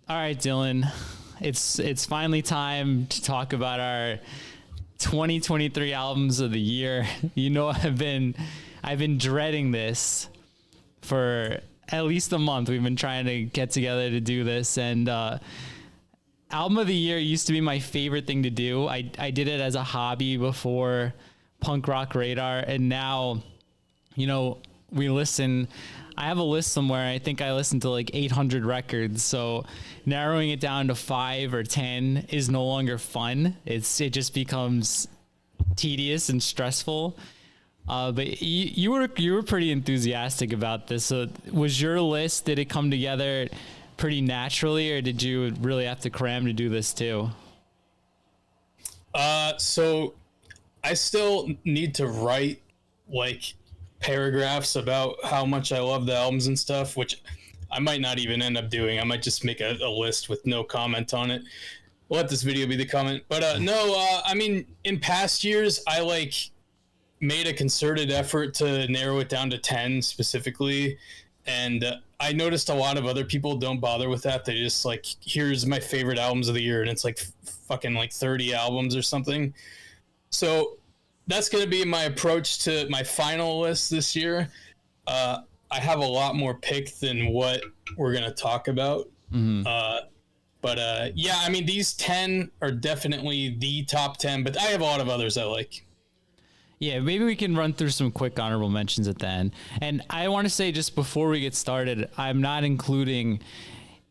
All right, Dylan, it's finally time to talk about our 2023 albums of the year. You know, I've been dreading this for at least a month. We've been trying to get together to do this, and album of the year used to be my favorite thing to do. I did it as a hobby before Punk Rock Radar, and now, you know, we listen. I have a list somewhere. I think I listened to like 800 records. So narrowing it down to 5 or 10 is no longer fun. It just becomes tedious and stressful. But you were pretty enthusiastic about this. So was your list, did it come together pretty naturally, or did you really have to cram to do this too? So I still need to write like paragraphs about how much I love the albums and stuff, which I might not even end up doing. I might just make a list with no comment on it. Let this video be the comment. But I mean, in past years, I like made a concerted effort to narrow it down to 10 specifically. And I noticed a lot of other people don't bother with that. They just like, here's my favorite albums of the year. And it's like fucking like 30 albums or something. So that's going to be my approach to my final list this year. I have a lot more pick than what we're going to talk about. Mm-hmm. But yeah, I mean, these 10 are definitely the top 10, but I have a lot of others I like. Yeah, maybe we can run through some quick honorable mentions at the end. And I want to say, just before we get started, I'm not including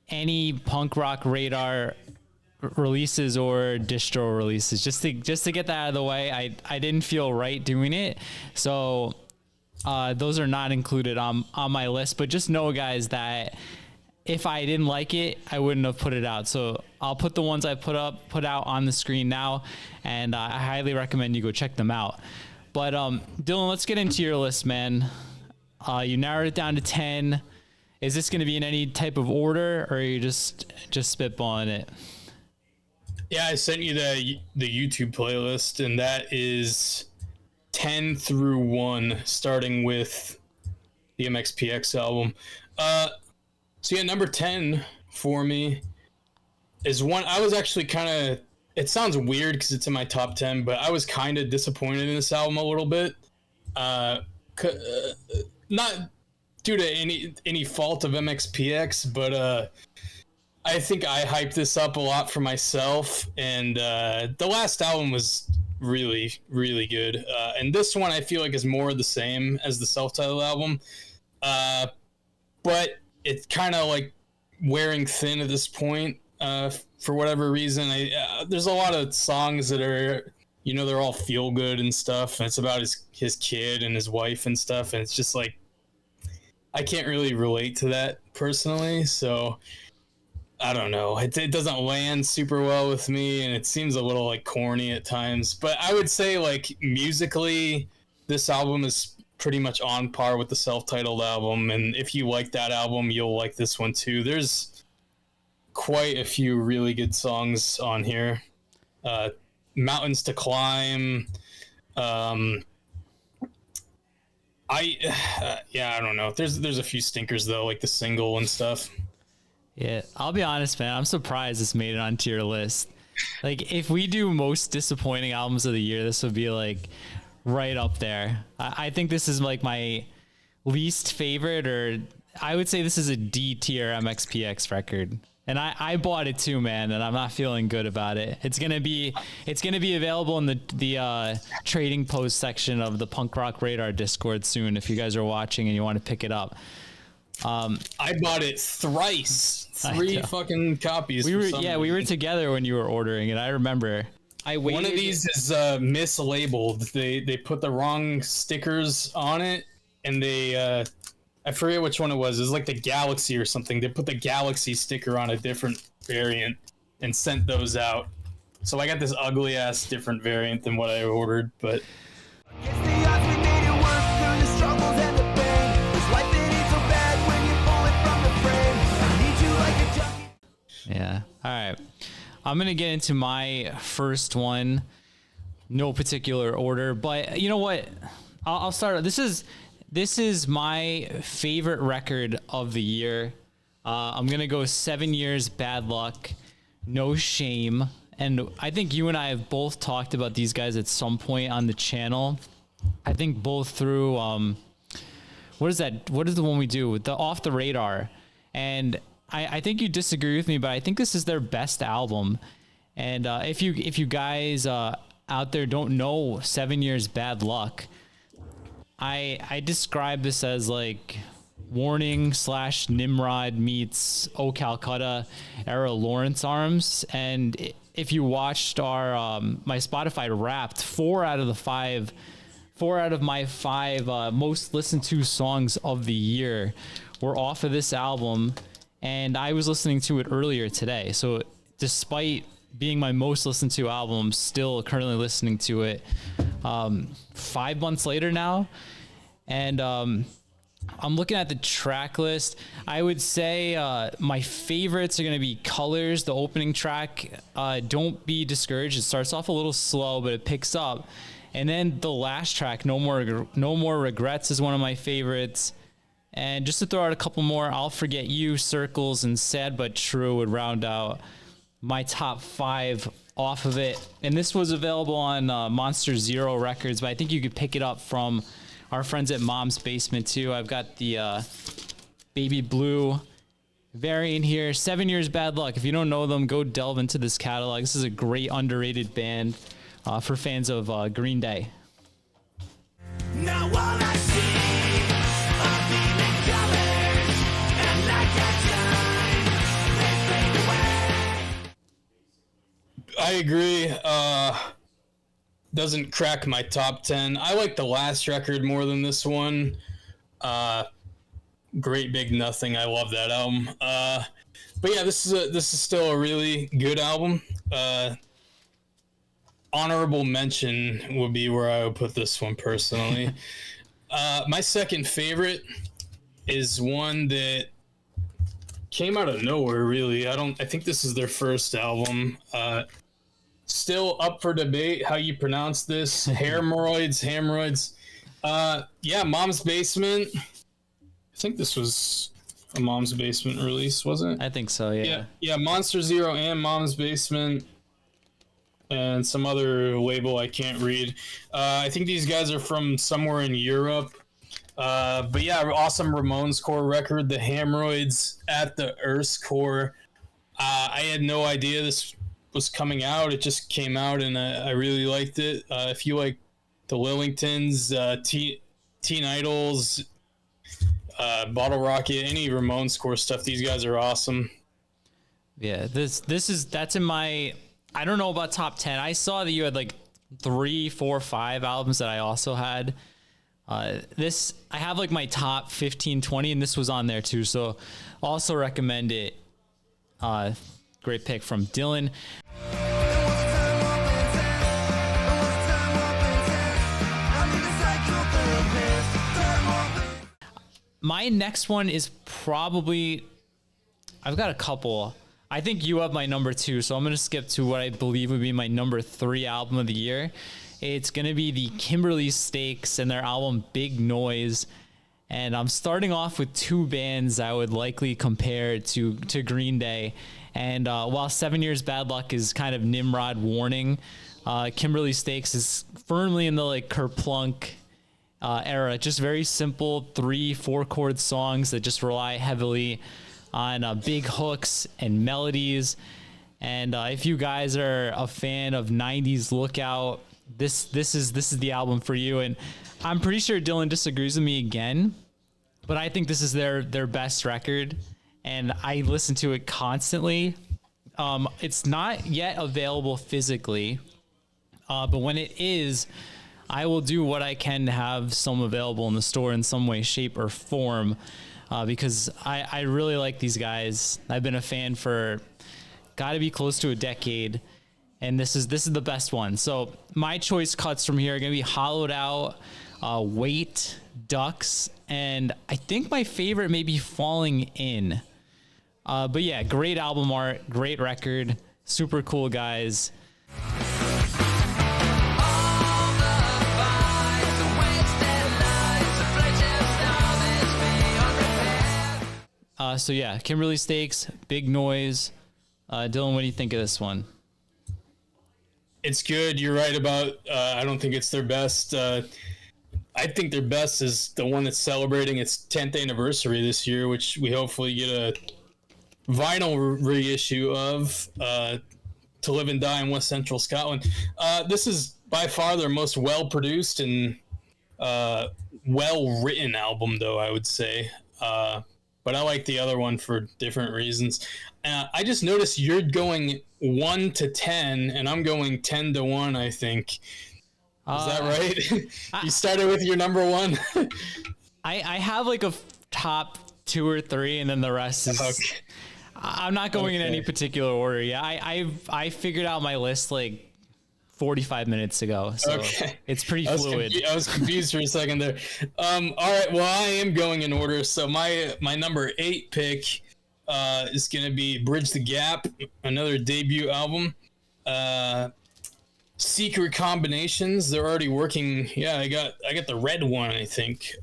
any Punk Rock Radar releases or distro releases, just to get that out of the way. I didn't feel right doing it, so those are not included on my list. But just know, guys, that if I didn't like it, I wouldn't have put it out. So I'll put the ones I put out on the screen now, and I highly recommend you go check them out. But Dylan, let's get into your list, man. You narrowed it down to 10. Is this going to be in any type of order, or are you just spitballing it? Yeah, I sent you the YouTube playlist, and that is 10 through 1, starting with the MXPX album. So yeah, number 10 for me is one I was actually kind of, it sounds weird because it's in my top 10, but I was kind of disappointed in this album a little bit. Not due to any fault of MXPX, but I think I hyped this up a lot for myself, and the last album was really, really good. And this one I feel like is more of the same as the self-titled album, but it's kind of like wearing thin at this point for whatever reason. There's a lot of songs that are, you know, they're all feel good and stuff, and it's about his kid and his wife and stuff, and it's just like, I can't really relate to that personally, so I don't know. It doesn't land super well with me, and it seems a little like corny at times. But I would say, like, musically, this album is pretty much on par with the self-titled album. And if you like that album, you'll like this one too. There's quite a few really good songs on here. Mountains to Climb. I don't know. There's a few stinkers though, like the single and stuff. Yeah, I'll be honest, man. I'm surprised this made it onto your list. Like, if we do most disappointing albums of the year, this would be like right up there. I think this is like my least favorite, or I would say this is a D tier MXPX record. And I bought it too, man, and I'm not feeling good about it. It's gonna be available in the trading post section of the Punk Rock Radar Discord soon if you guys are watching and you want to pick it up. I bought it thrice, 3 fucking copies. We were together when you were ordering it. I remember. One of these is mislabeled. They put the wrong stickers on it, and they I forget which one it was. It was like the Galaxy or something. They put the Galaxy sticker on a different variant and sent those out. So I got this ugly ass different variant than what I ordered, but. Yeah. All right. I'm going to get into my first one. No particular order, but you know what? I'll start. This is my favorite record of the year. I'm gonna go 7 Years Bad Luck, No Shame. And I think you and I have both talked about these guys at some point on the channel. I think both through what is that? What is the one we do with the Off the Radar? And I think you disagree with me, but I think this is their best album. And if you guys out there don't know 7 Years Bad Luck, I describe this as like Warning / Nimrod meets Oh Calcutta era Lawrence Arms. And if you watched our my Spotify Wrapped, four out of my five most listened to songs of the year were off of this album, and I was listening to it earlier today. So despite being my most listened to album, I'm still currently listening to it 5 months later now. And I'm looking at the track list. I would say my favorites are going to be Colors, the opening track. Don't be discouraged. It starts off a little slow, but it picks up. And then the last track, No More Regrets, is one of my favorites. And just to throw out a couple more, I'll Forget You, Circles, and Sad But True would round out my top 5 off of it. And this was available on Monster Zero Records, but I think you could pick it up from our friends at Mom's Basement too. I've got the Baby Blue variant here. 7 Years Bad Luck. If you don't know them, go delve into this catalog. This is a great underrated band for fans of Green Day. Now all I see are beaming colors, and like that time, they fade away. I agree. Doesn't crack my top 10. I like the last record more than this one. Great Big Nothing. I love that album. But yeah, this is still a really good album. Honorable mention would be where I would put this one personally. My second favorite is one that came out of nowhere, really. I think this is their first album. Still up for debate how you pronounce this. Hemorrhoids. Yeah, Mom's Basement. I think this was a Mom's Basement release, wasn't it? I think so, yeah. Yeah, Monster Zero and Mom's Basement. And some other label I can't read. I think these guys are from somewhere in Europe. But yeah, awesome Ramones core record, The Hemorrhoids at the Earth's Core. I had no idea this was coming out. It just came out, and I really liked it. If you like the Lillingtons, Teen Idols, Bottle Rocket, any Ramones core stuff, these guys are awesome. Yeah, that's in my... I don't know about top 10. I saw that you had like 3, 4, 5 albums that I also had. I have like my top 15, 20, and this was on there too. So also recommend it. Great pick from Dylan. My next one is probably... I've got a couple. I think you have my number 2, so I'm going to skip to what I believe would be my number 3 album of the year. It's going to be the Kimberly Stakes and their album Big Noise. And I'm starting off with 2 bands I would likely compare to Green Day. And while 7 Years Bad Luck is kind of Nimrod Warning, Kimberly Stakes is firmly in the like Kerplunk era. Just very simple 3-4 chord songs that just rely heavily on big hooks and melodies. And if you guys are a fan of 90s Lookout, this is the album for you. And I'm pretty sure Dylan disagrees with me again, but I think this is their best record, and I listen to it constantly. It's not yet available physically, but when it is, I will do what I can to have some available in the store in some way, shape, or form. Because I really like these guys. I've been a fan for gotta be close to a decade, and this is the best one. So my choice cuts from here are gonna be Hollowed Out, Wait, Ducks, and I think my favorite may be Falling In. But yeah, great album art, great record, super cool guys. So yeah, Kimberly Stakes, Big Noise. Dylan, what do you think of this one? It's good. You're right about. I don't think it's their best. I think their best is the one that's celebrating its 10th anniversary this year, which we hopefully get a vinyl reissue of. To Live and Die in West Central Scotland. This is by far their most well-produced and well-written album, though, I would say. But I like the other one for different reasons. I just noticed you're going 1 to 10, and I'm going 10 to 1, I think. Is that right? You started with your number one? I have like a top 2 or 3, and then the rest is... Okay. I'm not going in any particular order. Yeah, I figured out my list like 45 minutes ago, so it's pretty fluid. I was confused for a second there. All right, well, I am going in order. So my number 8 pick is going to be Bridge the Gap, another debut album. Secret Combinations. They're already working. Yeah, I got the red one, I think.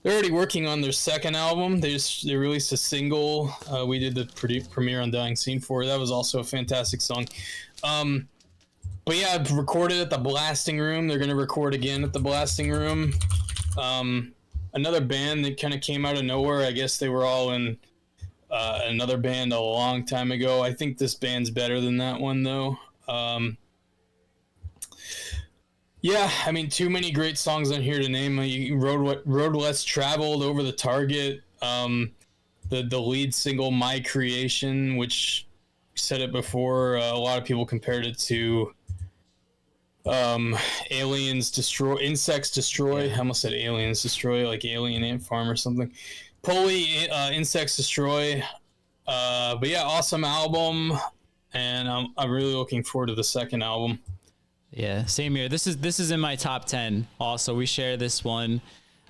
They're already working on their second album. They released a single. We did the premiere on Dying Scene for. That was also a fantastic song. But yeah, I've recorded at the Blasting Room. They're going to record again at the Blasting Room. Another band that kind of came out of nowhere. I guess they were all in another band a long time ago. I think this band's better than that one, though. Yeah, I mean, too many great songs on here to name. Road Less Traveled, Over the Target, the lead single, My Creation, which said it before. A lot of people compared it to Insects Destroy. I almost said Aliens Destroy, like Alien Ant Farm or something. Pulley, Insects Destroy. But yeah, awesome album, and I'm really looking forward to the second album. Yeah, same here. This is in my top 10. Also, we share this one.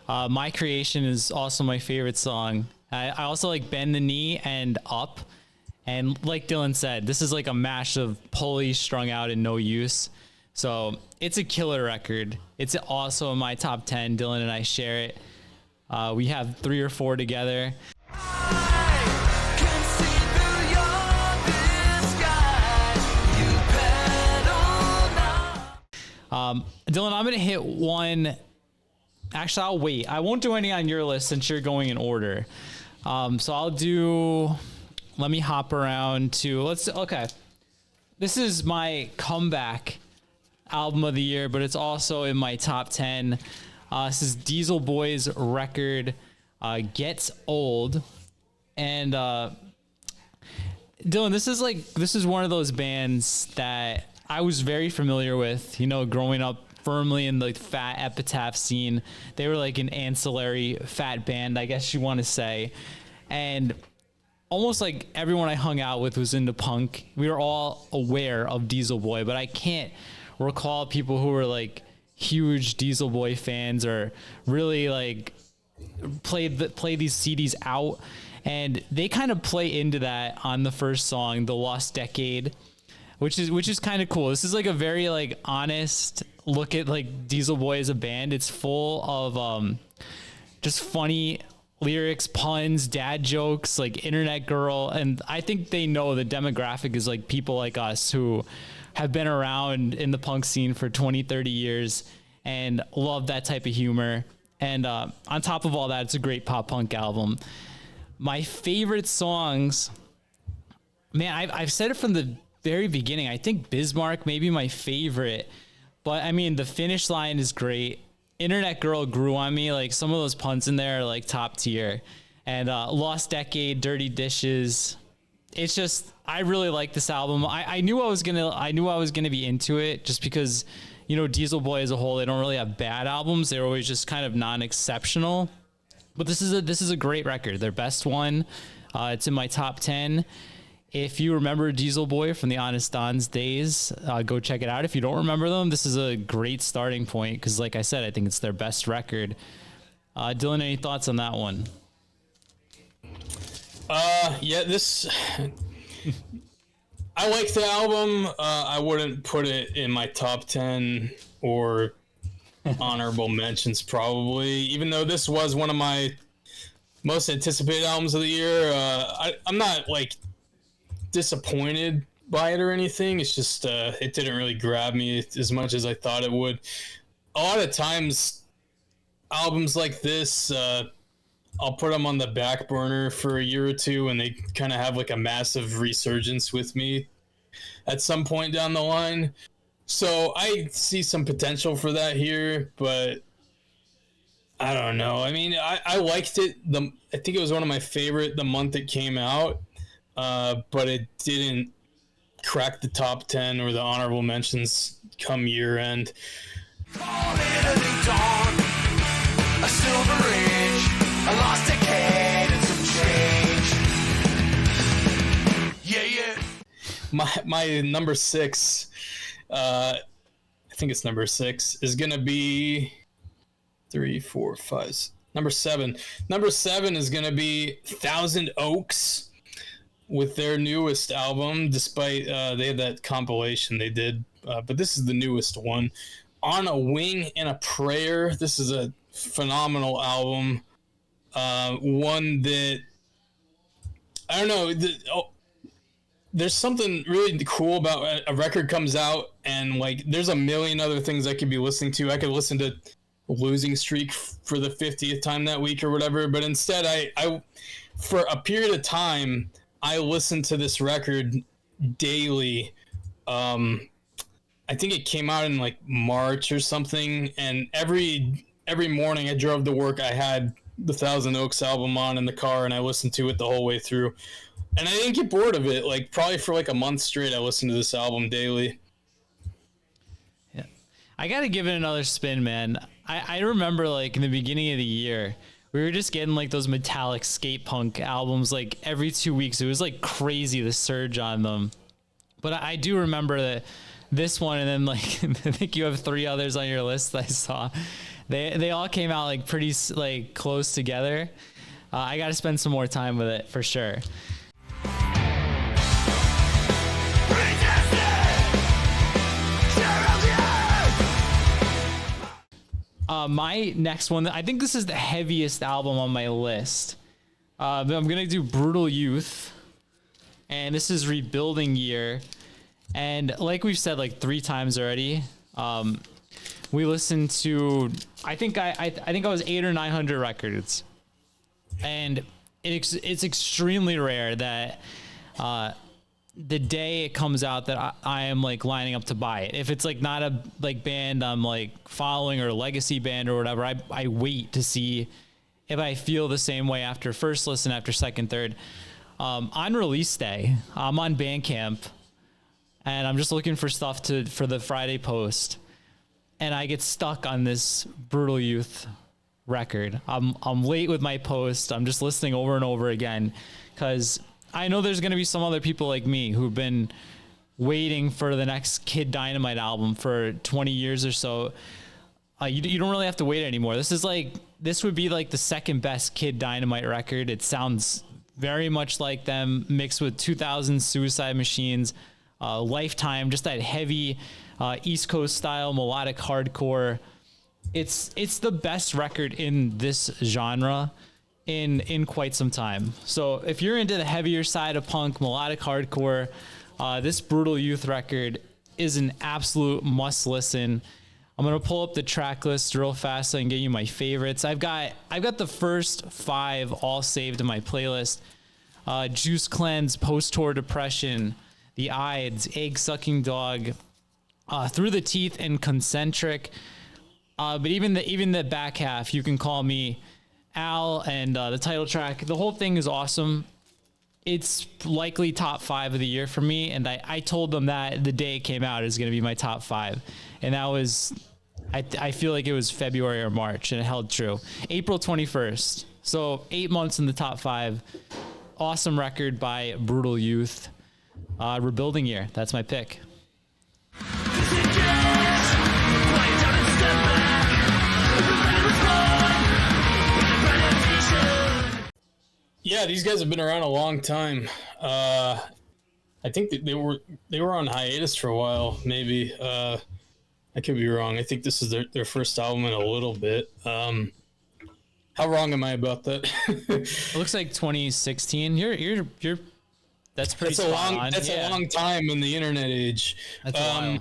My Creation is also my favorite song. I also like Bend the Knee and Up. And like Dylan said, this is like a mash of Pulley strung out and no use. So it's a killer record. It's also in my top 10. Dylan and I share it. We have 3 or 4 together. Dylan, I'm going to hit one. Actually, I'll wait. I won't do any on your list since you're going in order. So I'll do, let me hop around to, okay. This is my comeback album of the year, but it's also in my top 10. This is Diesel Boy's record, Gets Old. And Dylan, this is one of those bands that I was very familiar with, growing up firmly in the fat epitaph scene. They were like an ancillary fat band, I guess you want to say. And almost like everyone I hung out with was into punk. We were all aware of Diesel Boy, but I can't recall people who were like huge Diesel Boy fans or really like play these CDs out. And they kind of play into that on the first song, The Lost Decade, which is kind of cool. This is like a very like honest look at like Diesel Boy as a band. It's full of just funny lyrics, puns, dad jokes, like Internet Girl. And I think they know the demographic is like people like us who have been around in the punk scene for 20, 30 years and love that type of humor. And on top of all that, it's a great pop punk album. My favorite songs, man, I've said it from the very beginning. I think Bismarck may be my favorite, but I mean, The Finish Line is great. Internet Girl grew on me. Like some of those puns in there are like top tier. And Lost Decade, Dirty Dishes. It's just, I really like this album. I knew I was gonna be into it just because, Diesel Boy as a whole, they don't really have bad albums. They're always just kind of non-exceptional. But this is a great record. Their best one. It's in my top 10. If you remember Diesel Boy from the Honest Don's days, go check it out. If you don't remember them, this is a great starting point because, like I said, I think it's their best record. Dylan, any thoughts on that one? Yeah, this... I like the album. I wouldn't put it in my top 10 or honorable mentions, probably, even though this was one of my most anticipated albums of the year. I'm not like disappointed by it or anything. It's just it didn't really grab me as much as I thought it would. A lot of times, albums like this, I'll put them on the back burner for a year or two, and they kind of have like a massive resurgence with me at some point down the line. So I see some potential for that here, but I don't know. I mean, I liked it. I think it was one of my favorite the month it came out, but it didn't crack the top 10 or the honorable mentions come year end. Call it a new dawn, a silver age, a lost decade and some change. Yeah. My number 6, I think it's number 6, is gonna be 3, 4, 5. Number 7. Number 7 is gonna be Thousand Oaks with their newest album. Despite they had that compilation they did, but this is the newest one. On a Wing and a Prayer. This is a phenomenal album. One that I don't know. There's something really cool about a record comes out and like there's a million other things I could be listening to. I could listen to Losing Streak for the 50th time that week or whatever, but instead I for a period of time I listened to this record daily. I think it came out in like March or something, and every morning I drove to work, I had the Thousand Oaks album on in the car, and I listened to it the whole way through. And I didn't get bored of it. Like probably for like a month straight, I listened to this album daily. Yeah, I gotta give it another spin, man. I remember like in the beginning of the year, we were just getting like those metallic skate punk albums like every 2 weeks. It was like crazy, the surge on them. But I do remember that this one, and then like I think you have 3 others on your list I saw. They all came out like pretty like close together. I got to spend some more time with it for sure. My next one, I think this is the heaviest album on my list. But I'm gonna do Brutal Youth, and this is Rebuilding Year. And like we've said like 3 times already, we listened to I think I was 800 or 900 records, and it's extremely rare that the day it comes out that I am like lining up to buy it. If it's like not a like band I'm like following or a legacy band or whatever, I wait to see if I feel the same way after first listen, after second, third. On release day, I'm on Bandcamp, and I'm just looking for stuff for the Friday post, and I get stuck on this Brutal Youth record. I'm late with my post. I'm just listening over and over again because I know there's going to be some other people like me who've been waiting for the next Kid Dynamite album for 20 years or so. You don't really have to wait anymore. This would be like the second best Kid Dynamite record. It sounds very much like them, mixed with 2000 Suicide Machines, Lifetime, just that heavy East Coast style melodic hardcore. It's the best record in this genre in quite some time. So if you're into the heavier side of punk, melodic hardcore, this Brutal Youth record is an absolute must listen. I'm gonna pull up the track list real fast so I can get you my favorites. I've got the first 5 all saved in my playlist. Juice Cleanse, Post Tour Depression, The Ides, Egg Sucking Dog, Through the Teeth, and Concentric. But even the back half, You Can Call Me Al, and the title track, the whole thing is awesome. It's likely top 5 of the year for me, and I told them that the day it came out is going to be my top 5, and that was I feel like it was February or March, and it held true. April 21st, so 8 months in the top 5. Awesome record by Brutal Youth. Rebuilding Year, that's my pick. Yeah, these guys have been around a long time. I think that they were on hiatus for a while, maybe. I could be wrong. I think this is their first album in a little bit. How wrong am I about that? It looks like 2016. You're that's pretty That's spot on. That's a long time in the internet age. That's a while.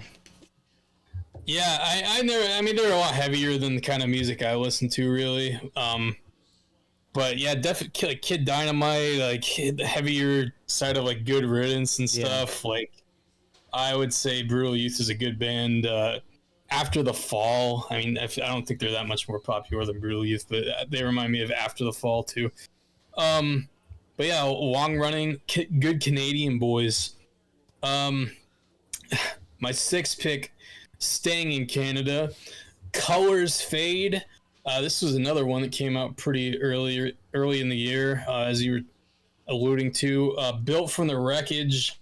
Yeah, I never. I mean, they're a lot heavier than the kind of music I listen to, really. But yeah, definitely like Kid Dynamite, like the heavier side of like Good Riddance and stuff. Like, I would say Brutal Youth is a good band. After the Fall, I mean, I don't think they're that much more popular than Brutal Youth, but they remind me of After the Fall too. But yeah, long running, good Canadian boys. My 6th pick, staying in Canada, Colors Fade. This was another one that came out pretty early in the year, as you were alluding to. Built from the Wreckage.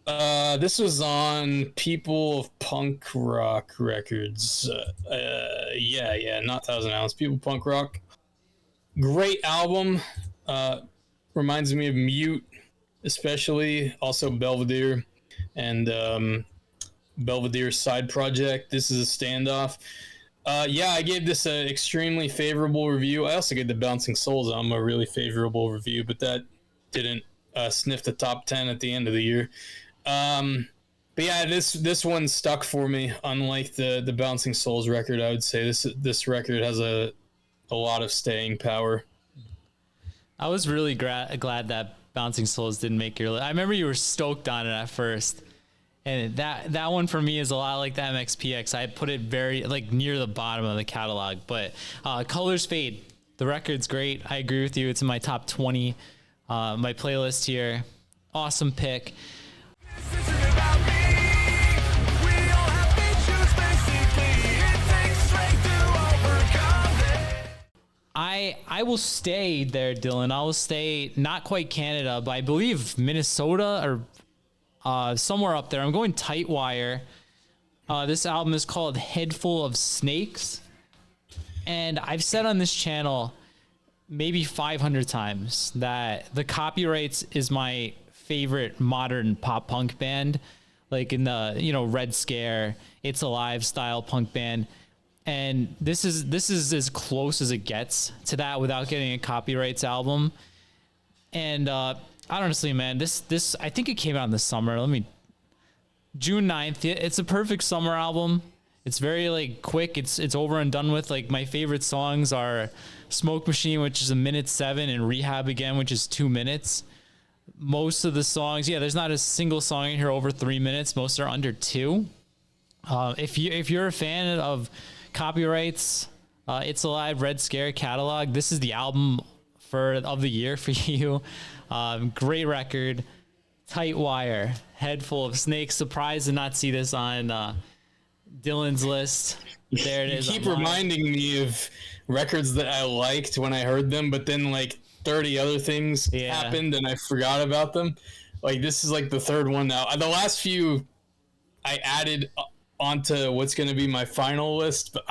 This was on People of Punk Rock Records. Not Thousand Ounce. People Punk Rock. Great album. Reminds me of Mute, especially. Also Belvedere and Belvedere's side project. This is a Standoff. I gave this an extremely favorable review. I also gave the Bouncing Souls album a really favorable review, but that didn't sniff the top 10 at the end of the year. But yeah, this one stuck for me. Unlike the Bouncing Souls record, I would say this record has a lot of staying power. I was really glad that Bouncing Souls didn't make your list. I remember you were stoked on it at first. And that one for me is a lot like the MXPX. I put it very like near the bottom of the catalog. But Colors Fade, the record's great. I agree with you. It's in my top 20. My playlist here. Awesome pick. This isn't about me. We all have issues, basically. It takes strength to overcome them. I will stay there, Dylan. I will stay not quite Canada, but I believe Minnesota or somewhere up there. I'm going Tightwire. This album is called Head Full of Snakes. And I've said on this channel maybe 500 times that the Copyrights is my favorite modern pop punk band. Like in the, Red Scare, It's Alive style punk band. And this is as close as it gets to that without getting a Copyrights album. And honestly, man, this I think it came out in the summer. June 9th. It's a perfect summer album. It's very like quick. It's over and done with. Like my favorite songs are Smoke Machine, which is 1:07, and Rehab Again, which is 2 minutes. Most of the songs, there's not a single song in here over 3 minutes. Most are under 2. If you're a fan of Copyrights, It's Alive, Red Scare catalog, this is the album of the year for you. Great record. Tightwire, Head Full of Snakes. Surprised to not see this on Dylan's list. There it is. You keep reminding me of records that I liked when I heard them, but then like 30 other things happened and I forgot about them. Like this is like the third one now. The last few I added onto what's going to be my final list, but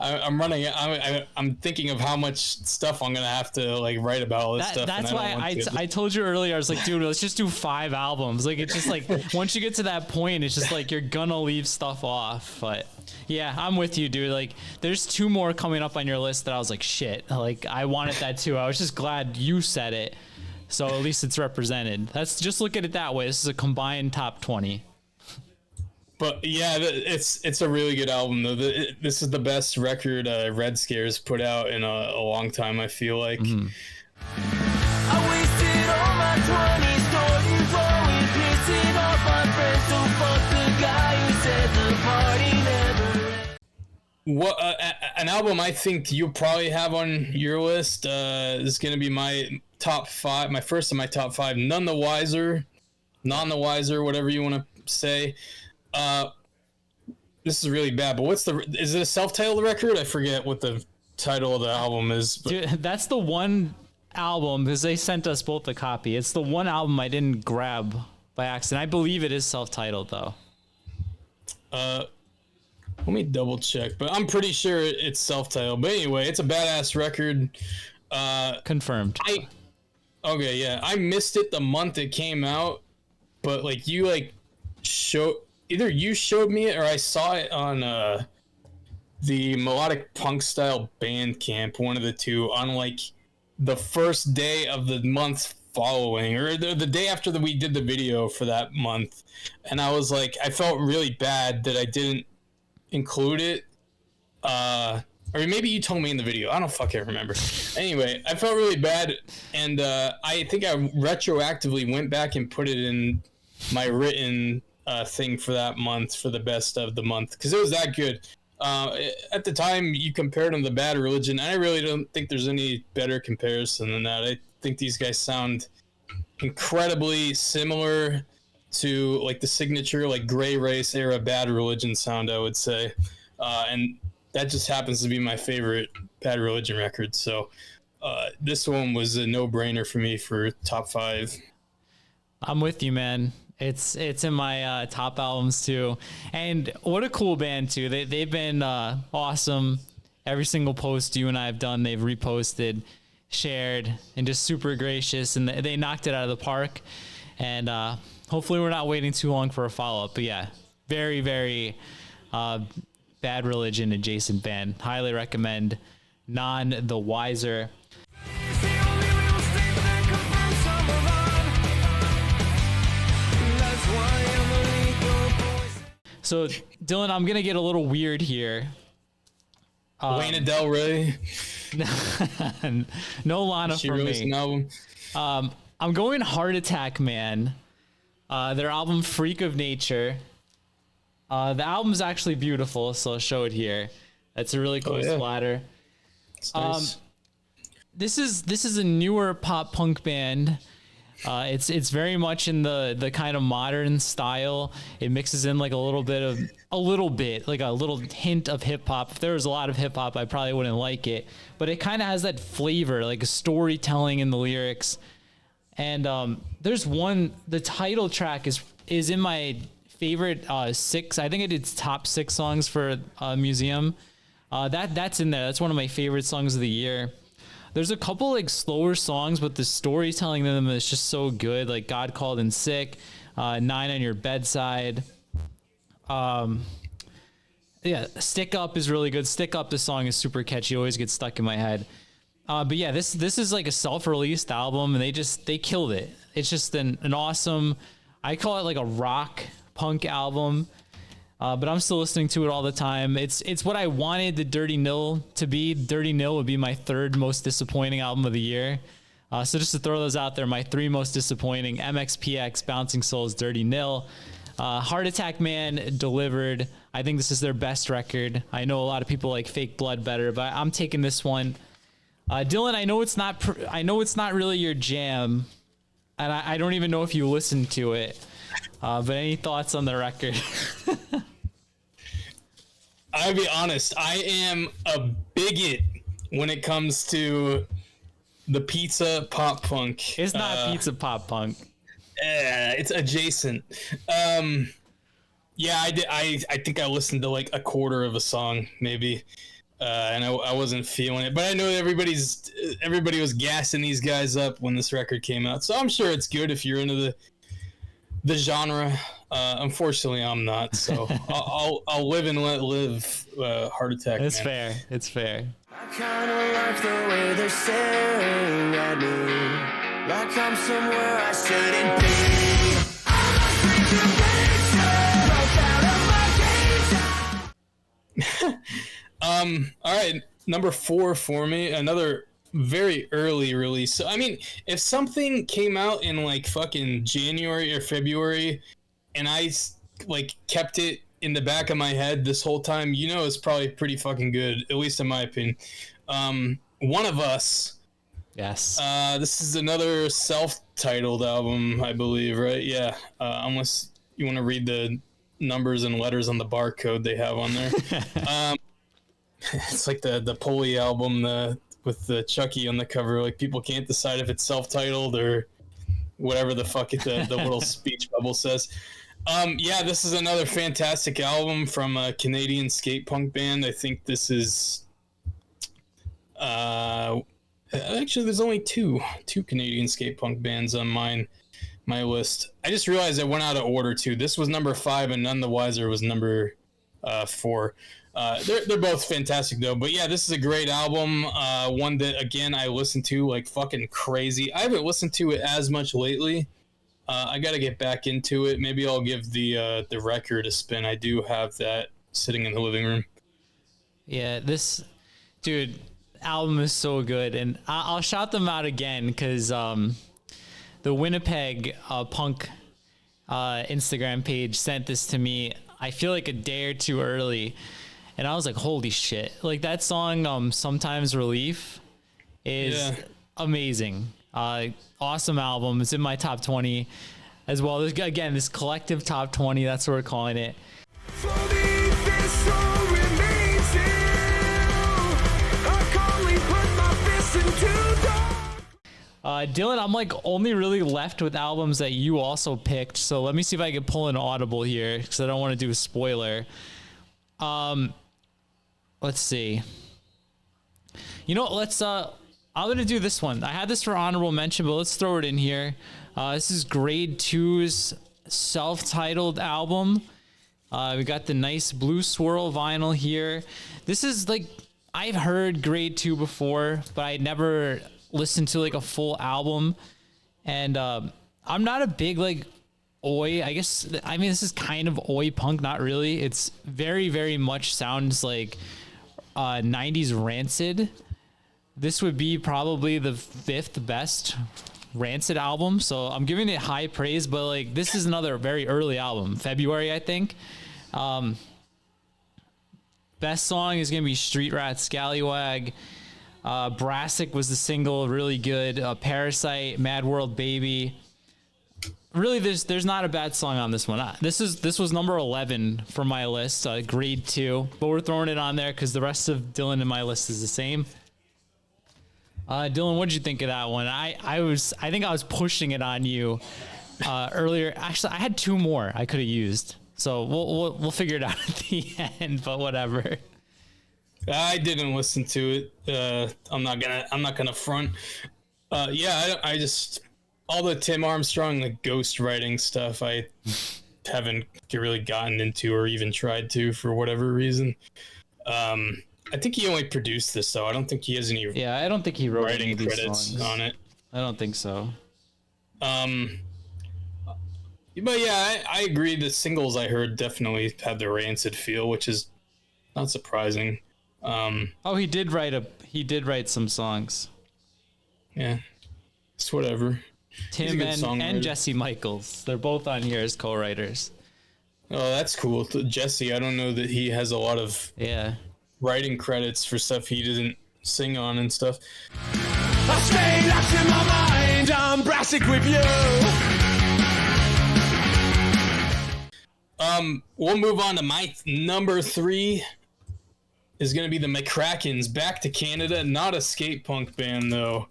I'm thinking of how much stuff I'm going to have to like write about all this stuff. That's why I told you earlier, I was like, dude, let's just do 5 albums. Like, it's just like, once you get to that point, it's just like, you're gonna leave stuff off. But yeah, I'm with you, dude. Like, there's 2 more coming up on your list that I was like, shit, like I wanted that too. I was just glad you said it. So at least it's represented. That's just look at it that way. This is a combined top 20. But yeah, it's a really good album though. This is the best record Red Scare's put out in a long time, I feel like. Mm-hmm. I wasted all my 20s starting blowing, pissing off my friends to fuck the guy who said the party never ends. What an album I think you'll probably have on your list is going to be my top 5, my first of my top 5, NontheWiser, whatever you want to say. This is really bad, but is it a self-titled record? I forget what the title of the album is. But. Dude, that's the one album, because they sent us both a copy. It's the one album I didn't grab by accident. I believe it is self-titled though. Let me double check, but I'm pretty sure it's self-titled. But anyway, it's a badass record. Confirmed. I missed it the month it came out, but like you like either you showed me it or I saw it on the melodic punk style band camp, one of the two, on like the first day of the month following, or the day after that we did the video for that month. And I was like, I felt really bad that I didn't include it. Or maybe you told me in the video. I don't fucking remember. Anyway, I felt really bad, and I think I retroactively went back and put it in my written thing for that month, for the best of the month, because it was that good. At the time, you compared them to Bad Religion. I really don't think there's any better comparison than that. I think these guys sound incredibly similar to like the signature like Gray Race era Bad Religion sound, I would say. And that just happens to be my favorite Bad Religion record. So this one was a no-brainer for me for top 5. I'm with you, man. It's in my top albums too. And what a cool band too. They've been awesome. Every single post you and I have done, they've reposted, shared, and just super gracious. And they knocked it out of the park. And hopefully we're not waiting too long for a follow-up. But yeah, very, very Bad Religion adjacent band. Highly recommend NontheWiser. So Dylan, I'm gonna get a little weird here. Lana Del Rey. No Lana She for released me. an album. I'm going Heart Attack Man. Their album Freak of Nature. The album's actually beautiful, so I'll show it here. That's a really cool splatter. It's nice. This is a newer pop punk band. It's very much in the kind of modern style. It mixes in like a little bit, like a little hint of hip hop. If there was a lot of hip hop, I probably wouldn't like it. But it kind of has that flavor, like a storytelling in the lyrics. And there's one, the title track is in my favorite 6. I think I did top 6 songs for Museum. That's in there. That's one of my favorite songs of the year. There's a couple like slower songs, but the storytelling in them is just so good. Like God Called in Sick, 9 on Your Bedside. Yeah, Stick Up is really good. Stick Up, the song is super catchy. Always gets stuck in my head. But yeah, this is like a self-released album, and they killed it. It's just an awesome, I call it like a rock punk album. But I'm still listening to it all the time. It's what I wanted the Dirty Nil to be. Dirty Nil would be my 3rd most disappointing album of the year. So just to throw those out there, my 3 most disappointing: MXPX, Bouncing Souls, Dirty Nil. Heart Attack Man delivered. I think this is their best record. I know a lot of people like Fake Blood better, but I'm taking this one. Dylan, I know it's not really your jam, and I don't even know if you listened to it. But any thoughts on the record? I'll be honest, I am a bigot when it comes to the pizza pop punk. It's not pizza pop punk. It's adjacent. Yeah, I think I listened to like a quarter of a song maybe, and I wasn't feeling it. But I know everybody was gassing these guys up when this record came out, so I'm sure it's good if you're into the genre. Unfortunately, I'm not, so I'll live and let live. Heart Attack. It's man. fair. It's fair. I kinda like the way they're staring at me, like I'm somewhere I shouldn't be. All right, number 4 for me, another very early release. So I mean, if something came out in like fucking January or February, and I like kept it in the back of my head this whole time, you know, it's probably pretty fucking good, at least in my opinion. One of Us. Yes. This is another self-titled album, I believe, right? Yeah. Unless you want to read the numbers and letters on the barcode they have on there. It's like the Polly album, with the Chucky on the cover. Like, people can't decide if it's self-titled or whatever the fuck the little speech bubble says. Yeah, this is another fantastic album from a Canadian skate punk band. I think this is actually there's only two Canadian skate punk bands on my list. I just realized I went out of order too. This was number 5 and NontheWiser was number 4. They're both fantastic though. But yeah, this is a great album. One that again I listen to like fucking crazy. I haven't listened to it as much lately. I got to get back into it. Maybe I'll give the record a spin. I do have that sitting in the living room. Yeah, this dude album is so good, and I'll shout them out again because the Winnipeg punk Instagram page sent this to me. I feel like a day or two early, and I was like, "Holy shit!" Like that song, "Sometimes Relief," is amazing. Awesome album. It's in my top 20 as well. There's, again, this collective top 20. That's what we're calling it. Dylan, I'm like only really left with albums that you also picked. So let me see if I can pull an audible here because I don't want to do a spoiler. Let's see. You know what? Let's I'm going to do this one. I had this for honorable mention, but let's throw it in here. This is Grade 2's self-titled album. We got the nice blue swirl vinyl here. This is like, I've heard Grade 2 before, but I never listened to like a full album. And I'm not a big like oi. I guess, I mean, this is kind of oi punk, not really. It's very, very much sounds like 90s Rancid. This would be probably the 5th best Rancid album, so I'm giving it high praise, but like this is another very early album, February, I think. Best song is gonna be Street Rat Scallywag. Brassic was the single, really good. Parasite, Mad World Baby. Really, there's not a bad song on this one. This was number 11 for my list, Grade 2, but we're throwing it on there because the rest of Dylan in my list is the same. Dylan, what did you think of that one? I think I was pushing it on you earlier. Actually, I had 2 more I could have used, so we'll figure it out at the end. But whatever. I didn't listen to it. I'm not gonna front. I just all the Tim Armstrong like ghost writing stuff I haven't really gotten into or even tried to for whatever reason. I think he only produced this though. I don't think he has any. Yeah, I don't think he wrote any of these credits songs on it. I don't think so. But yeah, I agree. The singles I heard definitely had the Rancid feel, which is not surprising. He did write some songs. Yeah, it's whatever. Tim and Jesse Michaels. They're both on here as co-writers. Oh, that's cool. Jesse, I don't know that he has a lot of writing credits for stuff he didn't sing on and stuff. I stay locked in my mind, I'm Brassic with you. We'll move on to my number 3 is going to be the McCrackens, back to Canada. Not a skate punk band though.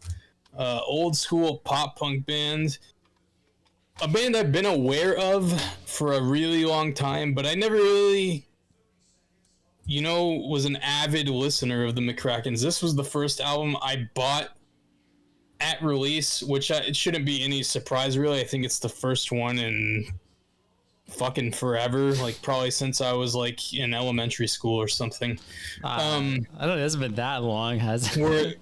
Old school pop punk band. A band I've been aware of for a really long time, but I never really, was an avid listener of the McCrackens. This was the first album I bought at release, which it shouldn't be any surprise, really. I think it's the first one in fucking forever, like probably since I was like in elementary school or something. I don't know, it hasn't been that long, has it?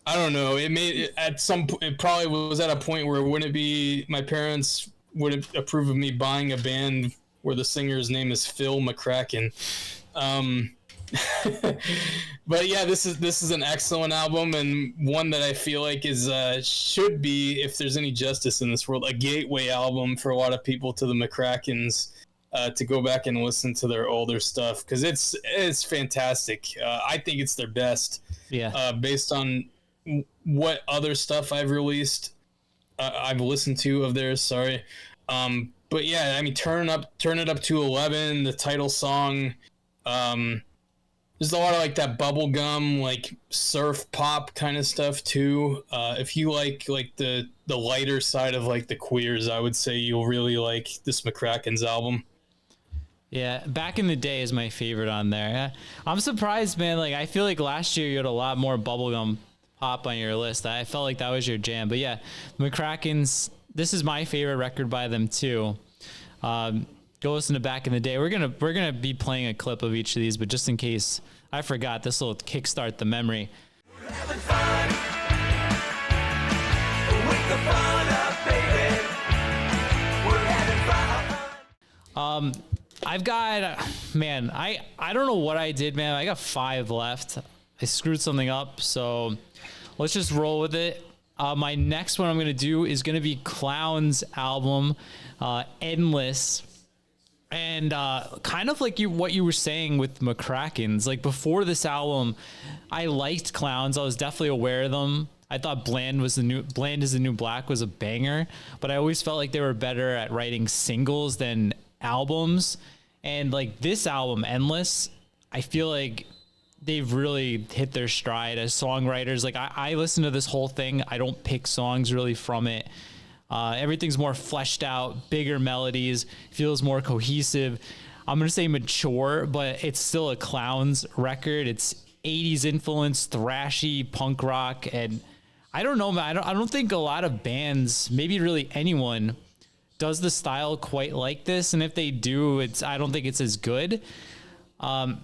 I don't know. It probably was at a point where my parents wouldn't approve of me buying a band where the singer's name is Phil McCracken. But yeah, this is an excellent album and one that I feel like should be, if there's any justice in this world, a gateway album for a lot of people to the McCrackens, to go back and listen to their older stuff, because it's fantastic. I think it's their best. Yeah. Based on what other stuff I've listened to of theirs. Sorry. But yeah, I mean, turn it up to 11. The title song. There's a lot of like that bubblegum, like surf pop kind of stuff too. If you like the lighter side of like the Queers, I would say you'll really like this McCrackens album. Yeah, Back in the Day is my favorite on there. I'm surprised, man. Like I feel like last year you had a lot more bubblegum pop on your list. I felt like that was your jam. But yeah, McCrackens, this is my favorite record by them too. go listen to Back in the Day. We're gonna be playing a clip of each of these, but just in case I forgot, this will kickstart the memory. We're having fun with the fun up, baby. We're having fun. I've got, man, I don't know what I did, man. I got 5 left. I screwed something up, so let's just roll with it. My next one I'm going to do is going to be Clown's album, Endless. And kind of like what you were saying with McCracken's, like before this album, I liked Clowns. I was definitely aware of them. I thought Bland is the New Black was a banger, but I always felt like they were better at writing singles than albums. And like this album, Endless, I feel like they've really hit their stride as songwriters. Like I listen to this whole thing. I don't pick songs really from it. Everything's more fleshed out, bigger melodies, feels more cohesive. I'm going to say mature, but it's still a Clowns record. It's 80s influence, thrashy punk rock. And I don't know, man. I don't think a lot of bands, maybe really anyone, does the style quite like this. And if they do, I don't think it's as good. I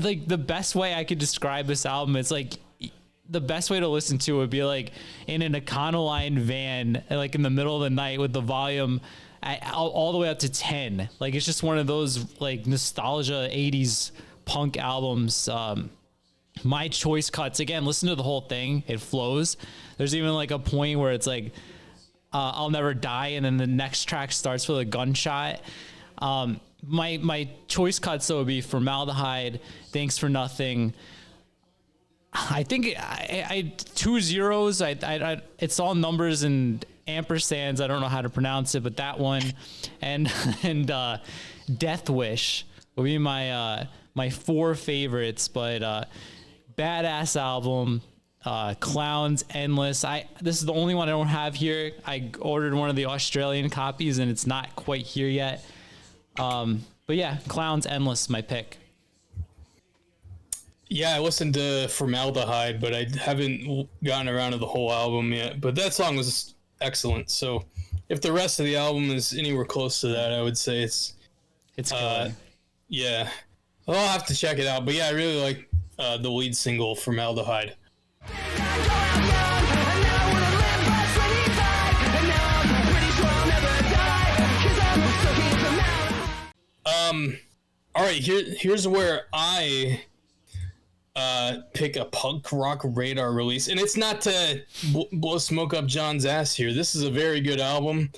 like the best way I could describe this album is like the best way to listen to it would be like in an Econoline van, like in the middle of the night with the volume all the way up to 10. Like it's just one of those like nostalgia 80s punk albums. My choice cuts, again, listen to the whole thing. It flows. There's even like a point where it's like, I'll Never Die, and then the next track starts with a gunshot. My choice cuts though would be Formaldehyde, Thanks for Nothing. I think I 2 zeros. It's all numbers and ampersands. I don't know how to pronounce it, but that one, and Death Wish will be my 4 favorites. But badass album. Clowns, Endless. This is the only one I don't have here. I ordered one of the Australian copies and it's not quite here yet. But yeah, Clowns, Endless, my pick. Yeah, I listened to Formaldehyde, but I haven't gotten around to the whole album yet. But that song was excellent. So if the rest of the album is anywhere close to that, I would say it's good. Yeah, I'll have to check it out. But yeah, I really like the lead single, Formaldehyde. All right, here's where I pick a punk rock radar release, and it's not to blow smoke up John's ass here. This is a very good album,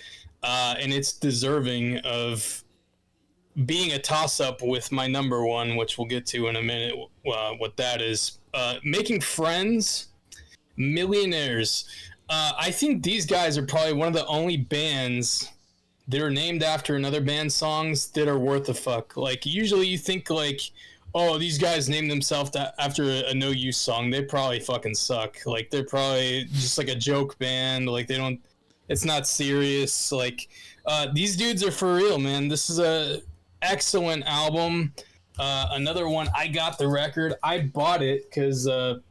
and it's deserving of being a toss-up with my number one, which we'll get to in a minute. What that is, Making Friends, Millionaires. I think these guys are probably one of the only bands that are named after another band's songs that are worth a fuck. Like, usually you think, like, oh, these guys named themselves after a no-use song. They probably fucking suck. Like, they're probably just, like, a joke band. Like, it's not serious. Like, these dudes are for real, man. This is a excellent album. Another one, I got the record. I bought it because I'm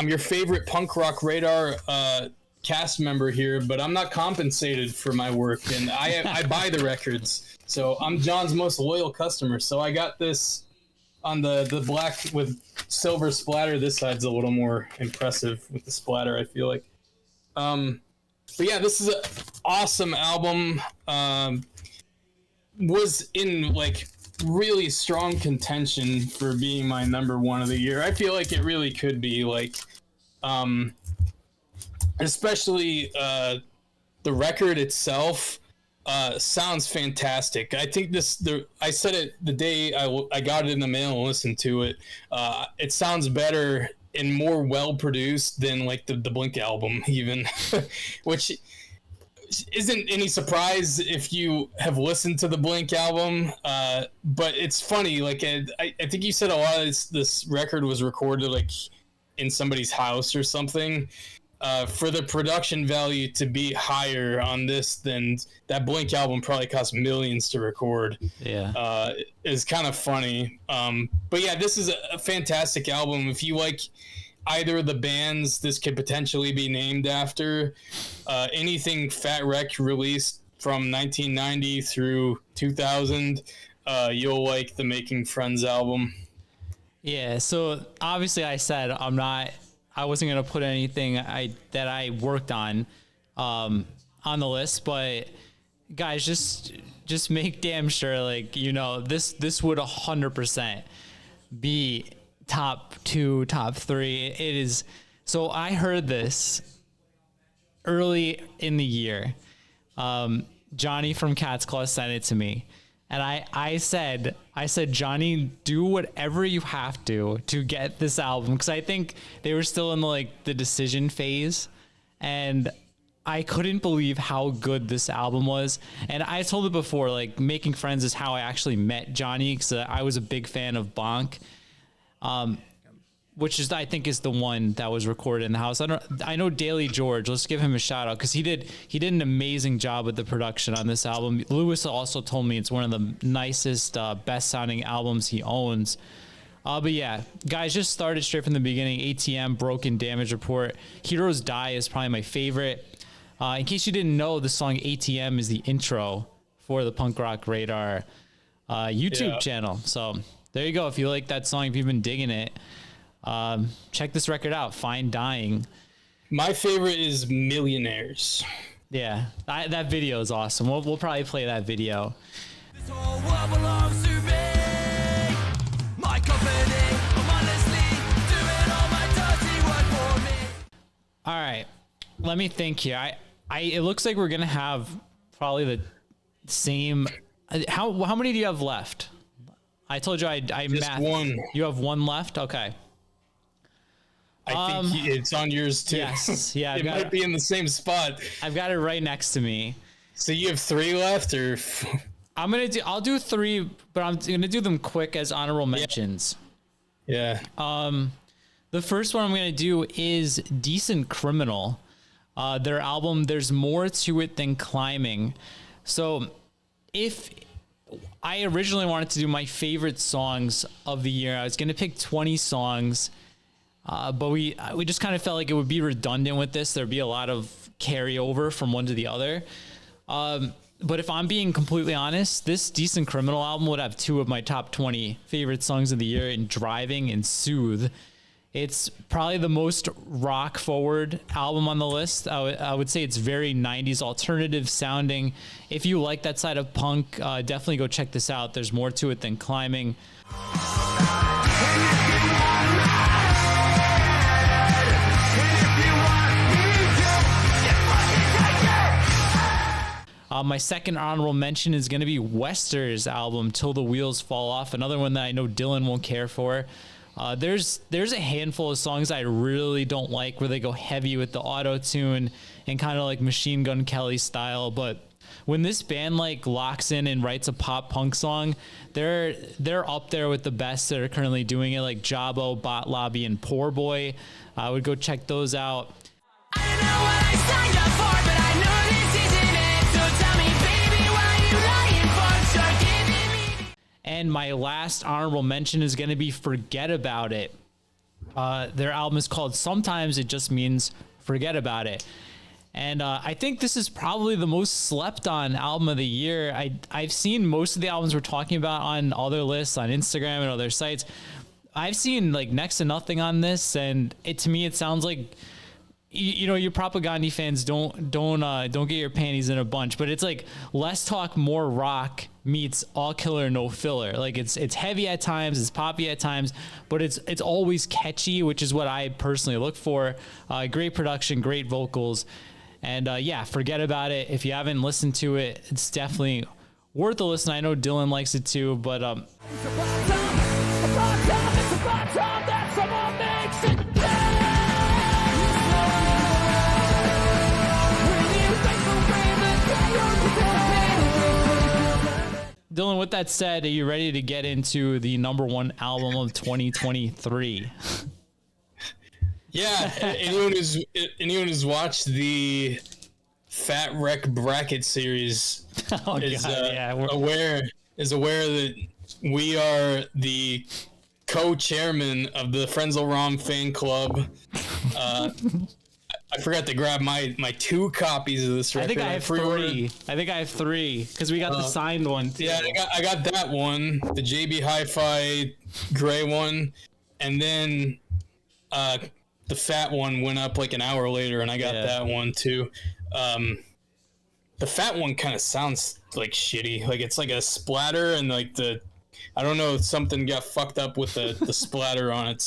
your favorite punk rock radar cast member here, but I'm not compensated for my work, and I buy the records. So I'm John's most loyal customer. So I got this on the black with silver splatter. This side's a little more impressive with the splatter, I feel like. But yeah, this is an awesome album. Was in like really strong contention for being my number one of the year. I feel like it really could be, like, especially the record itself sounds fantastic. I think I said it the day I got it in the mail and listened to it. It sounds better and more well produced than like the Blink album even, which isn't any surprise if you have listened to the Blink album. But it's funny, like I think you said a lot of this record was recorded like in somebody's house or something. For the production value to be higher on this than that Blink album probably cost millions to record. Yeah, is kind of funny. But yeah, this is a fantastic album. If you like either of the bands this could potentially be named after, anything Fat Wreck released from 1990 through 2000, you'll like the Making Friends album. Yeah, so obviously I said I wasn't gonna put anything that I worked on the list, but guys, just make damn sure, like, you know, this would 100% be top 2, top 3. It is. So I heard this early in the year. Johnny from Cat's Claw sent it to me. And I said, Johnny, do whatever you have to get this album. Because I think they were still in the decision phase. And I couldn't believe how good this album was. And I told it before, like, Making Friends is how I actually met Johnny. Because I was a big fan of Bonk. Which is, I think, is the one that was recorded in the house. I know Daily George. Let's give him a shout out because he did an amazing job with the production on this album. Lewis also told me it's one of the nicest, best sounding albums he owns. But yeah, guys, just started straight from the beginning. ATM, Broken, Damage Report, Heroes Die is probably my favorite. In case you didn't know, the song ATM is the intro for the Punk Rock Radar YouTube channel. So there you go. If you like that song, if you've been digging it. Check this record out, Fine Dying. My favorite is Millionaires. Yeah, that video is awesome. We'll probably play that video. This whole world belongs to me. My company, I'm honestly doing all my dirty work for me. All right, let me think here. It looks like we're gonna have probably the same. How many do you have left? I told you I Just math. one. You have one left. Okay. I think it's on yours too. Yes. Yeah. It might be in the same spot. I've got it right next to me. So you have 3 left, or? I'll do 3, but I'm gonna do them quick as honorable mentions. Yeah. The first one I'm gonna do is Decent Criminal. Their album, There's More to It Than Climbing. So if I originally wanted to do my favorite songs of the year, I was gonna pick 20 songs. But we just kind of felt like it would be redundant with this. There'd be a lot of carryover from one to the other. But if I'm being completely honest, this Decent Criminal album would have 2 of my top 20 favorite songs of the year in Driving and Soothe. It's probably the most rock forward album on the list. I would say it's very 90s alternative sounding. If you like that side of punk, definitely go check this out. There's More to It Than Climbing. My second honorable mention is going to be Wester's album, Till the Wheels Fall Off, another one that I know Dylan won't care for. There's a handful of songs I really don't like where they go heavy with the auto-tune and kind of like Machine Gun Kelly style, but when this band like locks in and writes a pop punk song, they're up there with the best that are currently doing it, like Jabo, Bot Lobby, and Poor Boy. I would go check those out. I don't know what I signed up for, but I know this isn't it. So tell me, baby, why you lying for? Start giving me. And my last honorable mention is going to be Forget About It. Their album is called Sometimes It Just Means Forget About It. And I think this is probably the most slept on album of the year. I've seen most of the albums we're talking about on other lists on Instagram and other sites. I've seen like next to nothing on this, and to me it sounds like you Propagandhi fans don't get your panties in a bunch, but it's like less talk, more rock meets All Killer No Filler. Like it's heavy at times, it's poppy at times, but it's always catchy, which is what I personally look for. Great production, great vocals, and Forget About It. If you haven't listened to it, it's definitely worth a listen. I know Dylan likes it too, but Dylan, with that said, are you ready to get into the number 1 album of 2023? Yeah, anyone who's watched the Fat Wreck Bracket series is aware that we are the co-chairman of the Frenzel ROM fan club. I forgot to grab my 2 copies of this record. I think I have 3. I think I have 3 because we got the signed one too. Yeah, I got that one, the JB Hi-Fi gray one, and then the fat one went up like an hour later, and I got that one too. The fat one kind of sounds like shitty, like it's like a splatter, and like I don't know, something got fucked up with the splatter on it.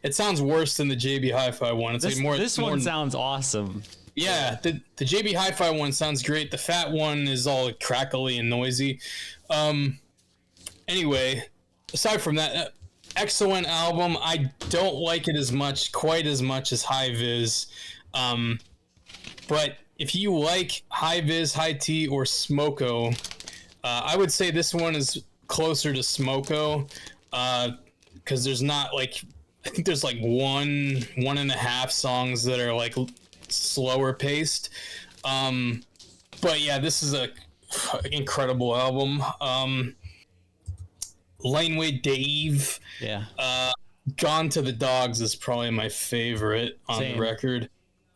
It sounds worse than the JB Hi-Fi one. It's like more. This one sounds awesome. Yeah, the JB Hi-Fi one sounds great. The fat one is all crackly and noisy. Anyway, aside from that, excellent album. I don't like it quite as much as High Vis. But if you like High Vis, High T, or Smoko, I would say this one is closer to Smoko, because there's not like, I think there's like 1.5 songs that are like slower paced. But yeah, this is a incredible album. Laneway Dave. Yeah. Gone to the Dogs is probably my favorite on the record.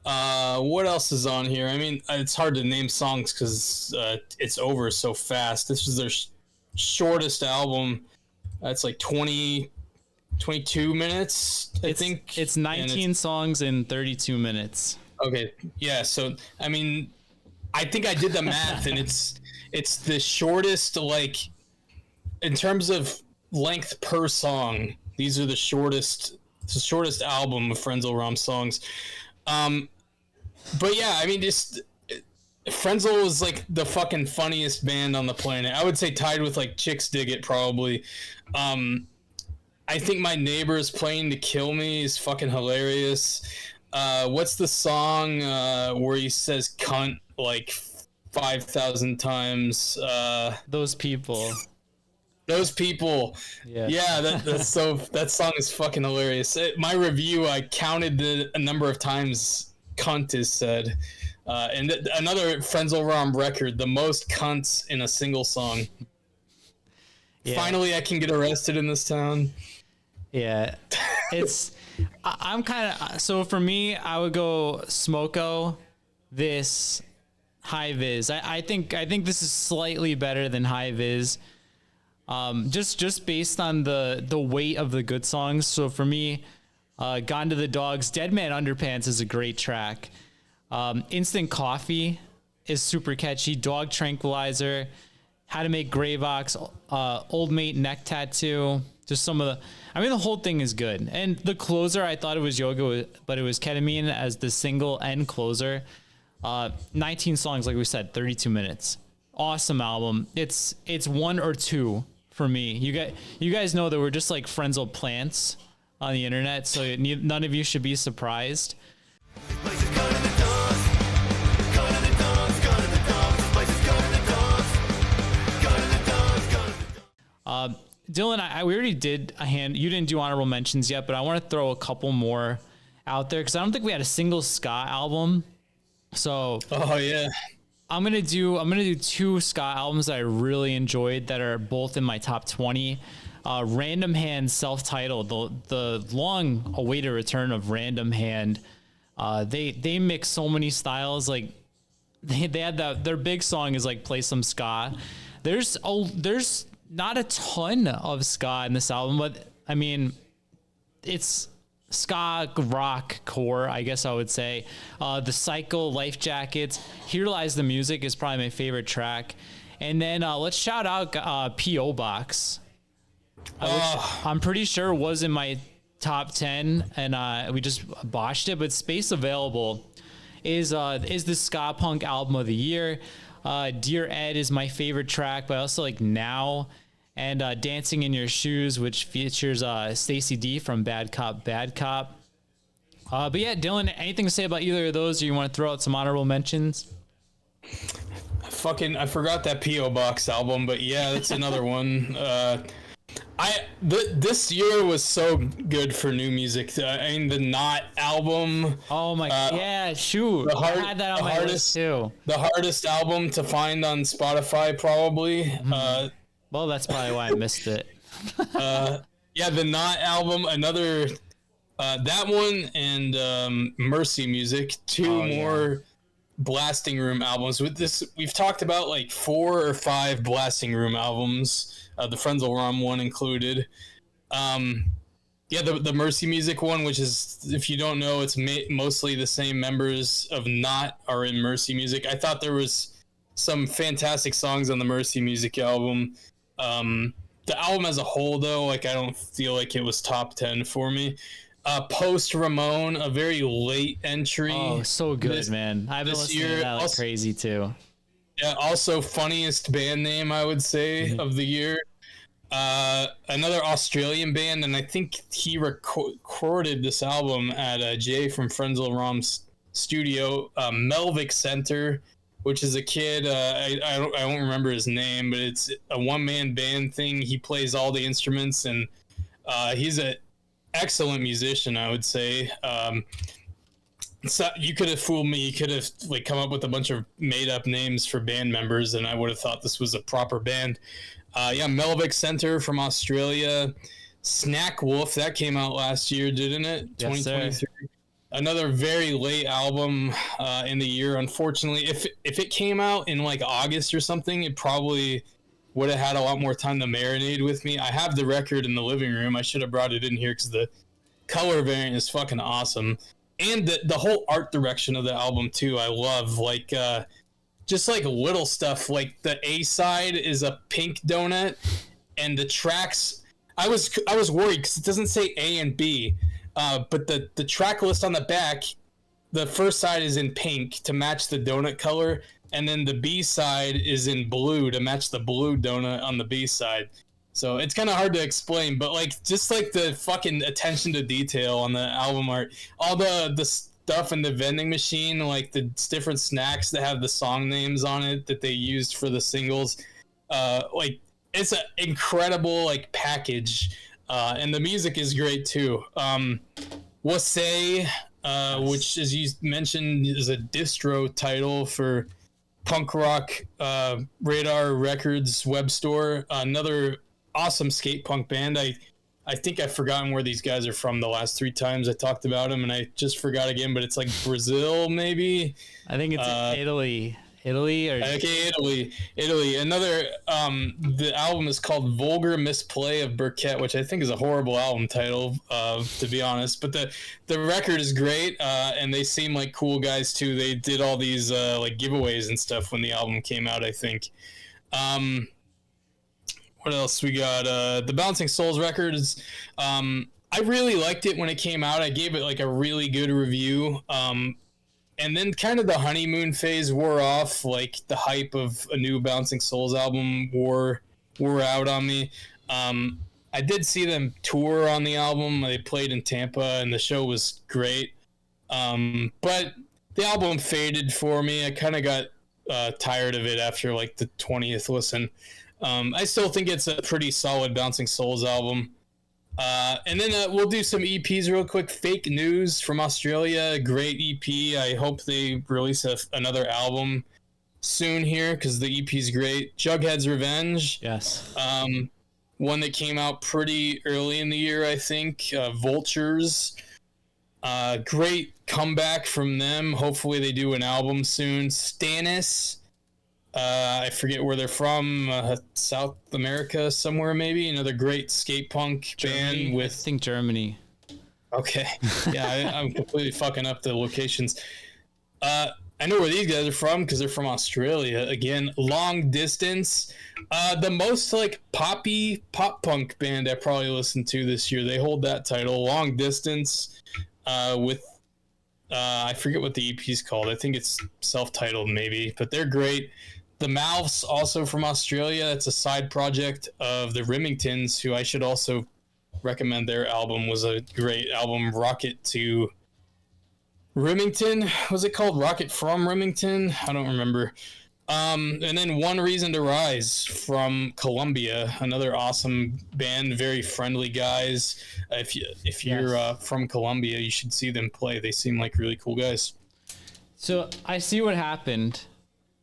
What else is on here? I mean, it's hard to name songs because it's over so fast. This was their shortest album. It's like 22 minutes, I think. It's 19 songs in 32 minutes. Okay, yeah, so, I mean, I think I did the math, and it's the shortest, like, in terms of length per song, these are the shortest album of Frenzel ROM songs. But yeah, I mean, Frenzel is like the fucking funniest band on the planet. I would say tied with like Chicks Dig It probably. I think My Neighbor's Playing to Kill Me is fucking hilarious. What's the song where he says cunt like 5,000 times? Those People. Yeah, that song is fucking hilarious. My review, I counted the number of times cunt is said. And another Frenzel ROM record, the most cunts in a single song. Yeah. Finally, I can get arrested in this town. Yeah, I'm kind of, so for me, I would go Smoko, this, High Vis. I think this is slightly better than High Vis. Just based on the weight of the good songs. So for me, Gone to the Dogs, Dead Man Underpants is a great track. Instant Coffee is super catchy. Dog Tranquilizer, How to Make Gravox, Old Mate Neck Tattoo. Just some of the whole thing is good. And the closer, I thought it was Yoga, but it was Ketamine as the single and closer. 19 songs, like we said, 32 minutes. Awesome album. It's 1 or 2 for me. You guys know that we're just like Frenzel plants on the internet, so none of you should be surprised. Dylan, we already did you didn't do honorable mentions yet, but I want to throw a couple more out there because I don't think we had a single ska album. So yeah, I'm gonna do 2 ska albums that I really enjoyed that are both in my top 20. Random Hand, self-titled, the long-awaited return of Random Hand. They mix so many styles. Like they had their big song is like Play Some Ska. There's not a ton of ska in this album, but I mean, it's ska rock core, I guess I would say. The Cycle, Life Jackets, Here Lies the Music is probably my favorite track. And then let's shout out P.O. Box, which I'm pretty sure was in my top 10, and we just botched it. But Space Available is the ska punk album of the year. Dear Ed is my favorite track, but I also like Now. And Dancing in Your Shoes, which features Stacey D from Bad Cop, Bad Cop. But yeah, Dylan, anything to say about either of those, or you want to throw out some honorable mentions? I forgot that P.O. Box album, but yeah, that's another one. This year was so good for new music. I mean, the Not album. Oh my god! Yeah, shoot. I had that on my list too. The hardest album to find on Spotify, probably. Mm-hmm. Well, that's probably why I missed it. Yeah, the Not album, another That one and Mercy Music, two more Blasting Room albums. With this, we've talked about like 4 or 5 Blasting Room albums, the Frenzel ROM one included. The Mercy Music one, which is, if you don't know, it's mostly the same members of Not are in Mercy Music. I thought there was some fantastic songs on the Mercy Music album. The album as a whole, though, like, I don't feel like it was top 10 for me. Post Ramone, a very late entry. Oh, so good, man. I've been listening to that like crazy too. Yeah, also funniest band name, I would say, of the year. Another Australian band, and I think he recorded this album at Jay from Frenzel ROM's studio, Melvic Center, which is a kid. I don't remember his name, but it's a one-man band thing. He plays all the instruments, and he's an excellent musician, I would say. So you could have fooled me. You could have like come up with a bunch of made-up names for band members, and I would have thought this was a proper band. Melvic Center from Australia. Snack Wolf, that came out last year, didn't it? Yes, 2023. sir. Another very late album in the year, unfortunately. If it came out in like August or something, it probably would have had a lot more time to marinate with me. I have the record in the living room. I should have brought it in here because the color variant is fucking awesome. And the whole art direction of the album, too, I love. Like, just like little stuff, like the A side is a pink donut, and the tracks. I was worried because it doesn't say A and B, but the track list on the back, the first side is in pink to match the donut color, and then the B side is in blue to match the blue donut on the B side. So it's kind of hard to explain, but like just like the fucking attention to detail on the album art, all the stuff in the vending machine, like the different snacks that have the song names on it that they used for the singles, like it's an incredible like package, and the music is great too. Wasay, which as you mentioned is a distro title for punk rock Radar Records web store, another awesome skate punk band. I think I've forgotten where these guys are from the last 3 times I talked about them, and I just forgot again, but it's like Brazil, maybe? I think it's Italy. Okay, Italy. Another, the album is called Vulgar Misplay of Burkett, which I think is a horrible album title, to be honest, but the record is great, and they seem like cool guys, too. They did all these, like, giveaways and stuff when the album came out, I think. What else we got? The Bouncing Souls record is, I really liked it when it came out. I gave it like a really good review. And then kind of the honeymoon phase wore off. Like the hype of a new Bouncing Souls album wore out on me. I did see them tour on the album. They played in Tampa and the show was great. But the album faded for me. I kind of got tired of it after like the 20th listen. I still think it's a pretty solid Bouncing Souls album. And then we'll do some EPs real quick. Fake News from Australia, great EP. I hope they release another album soon here because the EP's great. Jughead's Revenge. Yes. One that came out pretty early in the year, I think. Vultures. Great comeback from them. Hopefully they do an album soon. Stannis. I forget where they're from, South America somewhere maybe. Another great skate punk band with... I think Germany. Okay. Yeah, I'm completely fucking up the locations. I know where these guys are from because they're from Australia. Again, Long Distance. The most like pop punk band I probably listened to this year. They hold that title, Long Distance, with... I forget what the EP is called. I think it's self-titled maybe, but they're great. The Mouths, also from Australia. It's a side project of the Remingtons, who I should also recommend. Their album was a great album, Rocket to Remington. Was it called Rocket from Remington? I don't remember. And then One Reason to Rise from Colombia, another awesome band, very friendly guys. If you're from Colombia, you should see them play. They seem like really cool guys. So I see what happened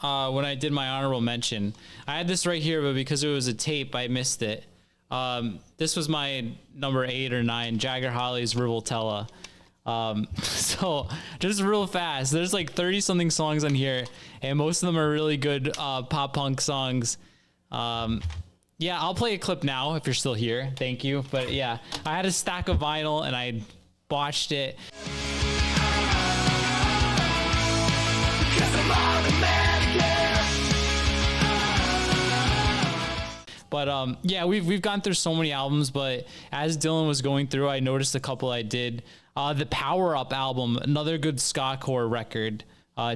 when I did my honorable mention. I had this right here, but because it was a tape, I missed it. This was my number 8 or 9, Jagger Holly's Rivoltella. So just real fast, there's like 30 something songs on here, and most of them are really good pop punk songs. Yeah, I'll play a clip now if you're still here. Thank you. But yeah, I had a stack of vinyl and I botched it. But yeah, we've gone through so many albums, but as Dylan was going through, I noticed a couple I did. The Power Up album, another good ska core record.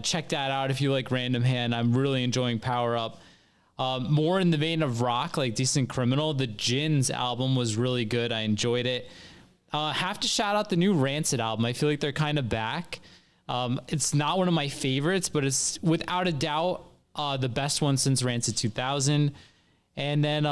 Check that out if you like Random Hand. I'm really enjoying Power Up. More in the vein of rock, like Decent Criminal. The Gins album was really good. I enjoyed it. Have to shout out the new Rancid album. I feel like they're kind of back. It's not one of my favorites, but it's without a doubt the best one since Rancid 2000. And then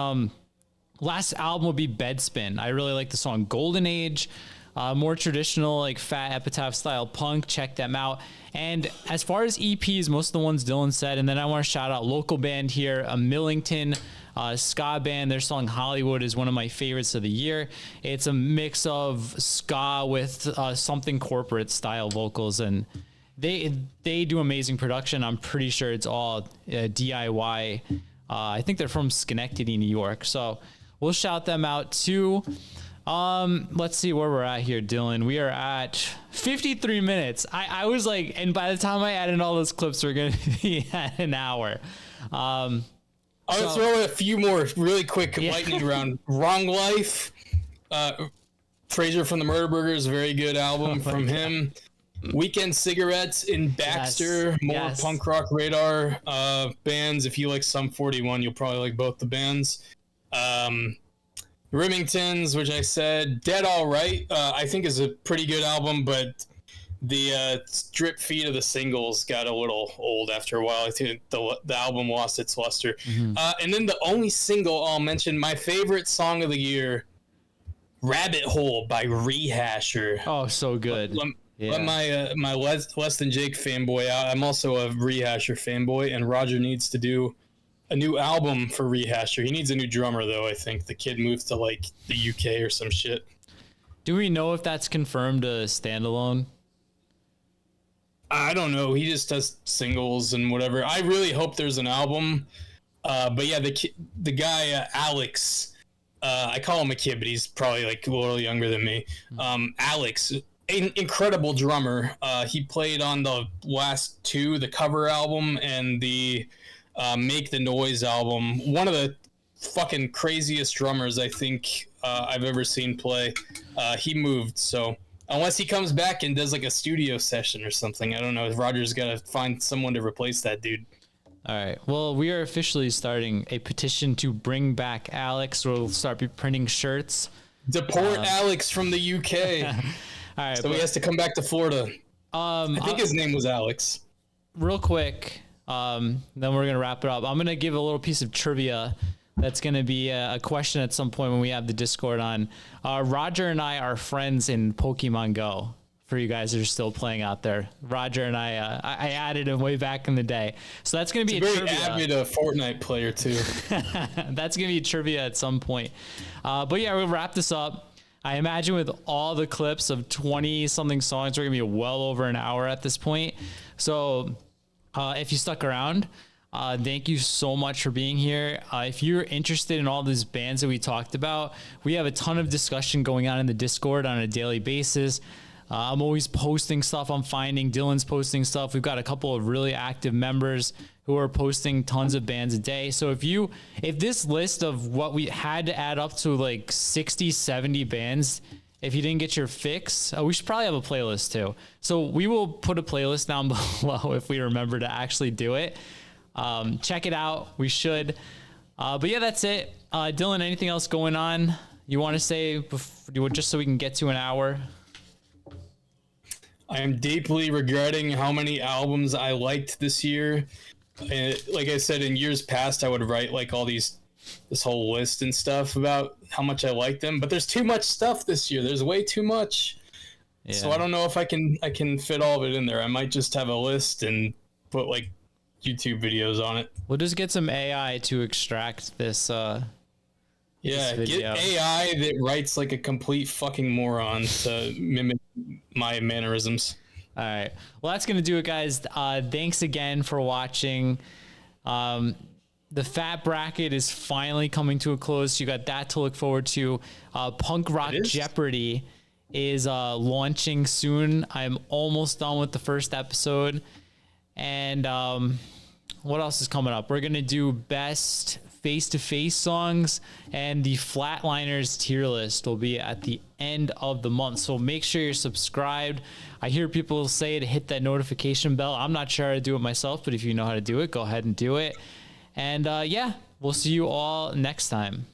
last album would be Bedspin. I really like the song Golden Age. More traditional, like Fat Epitaph style punk. Check them out. And as far as EPs, most of the ones Dylan said. And then I want to shout out local band here, a Millington ska band. Their song Hollywood is one of my favorites of the year. It's a mix of ska with something corporate style vocals, and they do amazing production. I'm pretty sure it's all DIY. I think they're from Schenectady, New York. So we'll shout them out too. Let's see where we're at here, Dylan. We are at 53 minutes. I was like, and by the time I add in all those clips, we're going to be at an hour. I'll throw in a few more really quick lightning round. Wrong Life. Fraser from the Murder Burgers, very good album from him. Weekend Cigarettes in Baxter, more punk rock radar bands. If you like Sum 41, you'll probably like both the bands. Remingtons, which I said. Dead All Right, I think is a pretty good album, but the drip feed of the singles got a little old after a while. I think the album lost its luster. Mm-hmm. And then the only single I'll mention, my favorite song of the year, Rabbit Hole by Rehasher. Oh, so good. Let my Less Than Jake fanboy out. I'm also a Rehasher fanboy, and Roger needs to do a new album for Rehasher. He needs a new drummer, though. I think the kid moved to like the UK or some shit. Do we know if that's confirmed a standalone? I don't know. He just does singles and whatever. I really hope there's an album. But yeah, the guy Alex, I call him a kid, but he's probably like a little younger than me. Alex, an incredible drummer. He played on the last two, the cover album and the Make the Noise album. One of the fucking craziest drummers I think I've ever seen play. He moved, so unless he comes back and does like a studio session or something, I don't know. Roger's got to find someone to replace that dude. All right. Well, we are officially starting a petition to bring back Alex. We'll start printing shirts. Deport Alex from the UK. All right. So he has to come back to Florida. I think his name was Alex. Real quick, then we're going to wrap it up. I'm going to give a little piece of trivia. That's going to be a question at some point when we have the Discord on. Roger and I are friends in Pokemon Go. For you guys that are still playing out there, Roger and I added him way back in the day. So that's going to be a very avid Fortnite player too. That's going to be trivia at some point. But yeah, we'll wrap this up. I imagine with all the clips of 20 something songs, we're going to be well over an hour at this point. So if you stuck around, thank you so much for being here. If you're interested in all these bands that we talked about, we have a ton of discussion going on in the Discord on a daily basis. I'm always posting stuff I'm finding. Dylan's posting stuff. We've got a couple of really active members who are posting tons of bands a day. So if this list of what we had to add up to like 60, 70 bands, if you didn't get your fix, we should probably have a playlist too. So we will put a playlist down below if we remember to actually do it. Check it out. We should. But yeah, that's it. Dylan, anything else going on you want to say before, just so we can get to an hour? I am deeply regretting how many albums I liked this year. Like I said, in years past, I would write like all this whole list and stuff about how much I like them. But there's too much stuff this year. There's way too much. Yeah. So I don't know if I can fit all of it in there. I might just have a list and put like YouTube videos on it. We'll just get some AI to extract this Yeah, this get video. AI that writes like a complete fucking moron to mimic my mannerisms. All right. Well, that's going to do it, guys. Thanks again for watching. The Fat Bracket is finally coming to a close. So you got that to look forward to. Punk Rock Jeopardy is launching soon. I'm almost done with the first episode. And what else is coming up? We're going to do best face-to-face songs, and the Flatliners tier list will be at the end of the month. So make sure you're subscribed. I hear people say to hit that notification bell. I'm not sure how to do it myself, but if you know how to do it, go ahead and do it. And yeah, we'll see you all next time.